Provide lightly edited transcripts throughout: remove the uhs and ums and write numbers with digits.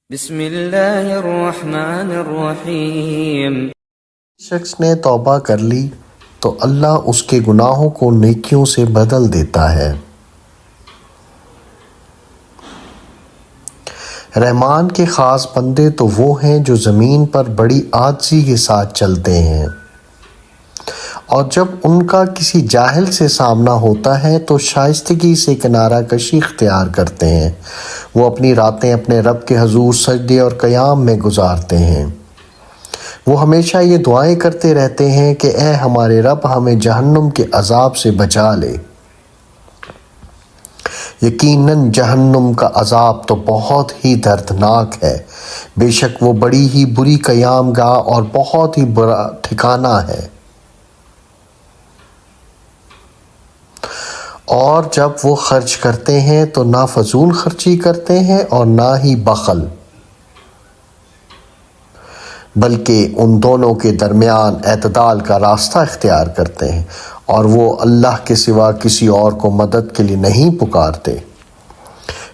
بسم اللہ الرحمن الرحیم۔ شخص نے توبہ کر لی تو اللہ اس کے گناہوں کو نیکیوں سے بدل دیتا ہے۔ رحمان کے خاص بندے تو وہ ہیں جو زمین پر بڑی عاجزی کے ساتھ چلتے ہیں، اور جب ان کا کسی جاہل سے سامنا ہوتا ہے تو شائستگی سے کنارہ کشی اختیار کرتے ہیں۔ وہ اپنی راتیں اپنے رب کے حضور سجدے اور قیام میں گزارتے ہیں۔ وہ ہمیشہ یہ دعائیں کرتے رہتے ہیں کہ اے ہمارے رب، ہمیں جہنم کے عذاب سے بچا لے۔ یقیناً جہنم کا عذاب تو بہت ہی دردناک ہے، بے شک وہ بڑی ہی بری قیام گاہ اور بہت ہی برا ٹھکانہ ہے۔ اور جب وہ خرچ کرتے ہیں تو نہ فضول خرچی کرتے ہیں اور نہ ہی بخل، بلکہ ان دونوں کے درمیان اعتدال کا راستہ اختیار کرتے ہیں، اور وہ اللہ کے سوا کسی اور کو مدد کے لیے نہیں پکارتے۔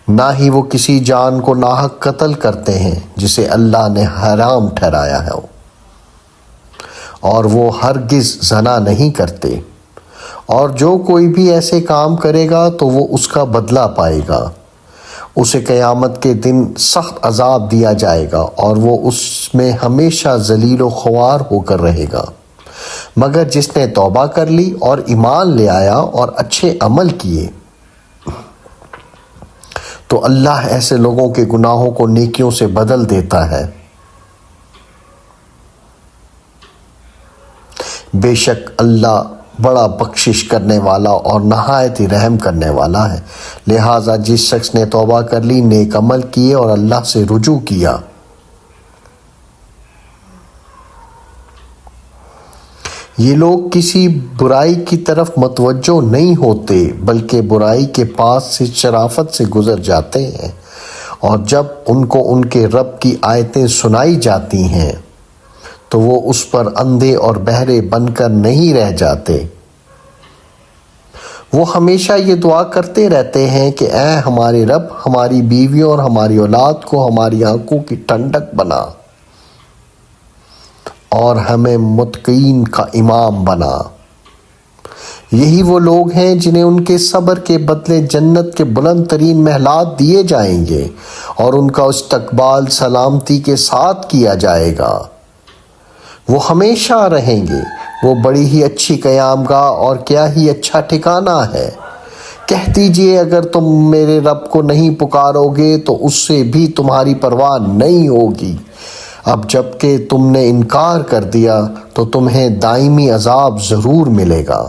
نہ ہی وہ کسی جان کو ناحق قتل کرتے ہیں جسے اللہ نے حرام ٹھہرایا ہے، اور وہ ہرگز زنا نہیں کرتے۔ اور جو کوئی بھی ایسے کام کرے گا تو وہ اس کا بدلہ پائے گا۔ اسے قیامت کے دن سخت عذاب دیا جائے گا اور وہ اس میں ہمیشہ ذلیل و خوار ہو کر رہے گا، مگر جس نے توبہ کر لی اور ایمان لے آیا اور اچھے عمل کیے تو اللہ ایسے لوگوں کے گناہوں کو نیکیوں سے بدل دیتا ہے۔ بے شک اللہ بڑا بخشش کرنے والا اور نہایت ہی رحم کرنے والا ہے۔ لہٰذا جس شخص نے توبہ کر لی، نیک عمل کیے اور اللہ سے رجوع کیا، یہ لوگ کسی برائی کی طرف متوجہ نہیں ہوتے بلکہ برائی کے پاس سے شرافت سے گزر جاتے ہیں، اور جب ان کو ان کے رب کی آیتیں سنائی جاتی ہیں تو وہ اس پر اندھے اور بہرے بن کر نہیں رہ جاتے۔ وہ ہمیشہ یہ دعا کرتے رہتے ہیں کہ اے ہمارے رب، ہماری بیویوں اور ہماری اولاد کو ہماری آنکھوں کی ٹھنڈک بنا اور ہمیں متقین کا امام بنا۔ یہی وہ لوگ ہیں جنہیں ان کے صبر کے بدلے جنت کے بلند ترین محلات دیے جائیں گے، اور ان کا استقبال سلامتی کے ساتھ کیا جائے گا۔ وہ ہمیشہ رہیں گے، وہ بڑی ہی اچھی قیام گاہ اور کیا ہی اچھا ٹھکانہ ہے۔ کہہ دیجئے اگر تم میرے رب کو نہیں پکارو گے تو اس سے بھی تمہاری پرواہ نہیں ہوگی۔ اب جب کہ تم نے انکار کر دیا تو تمہیں دائمی عذاب ضرور ملے گا۔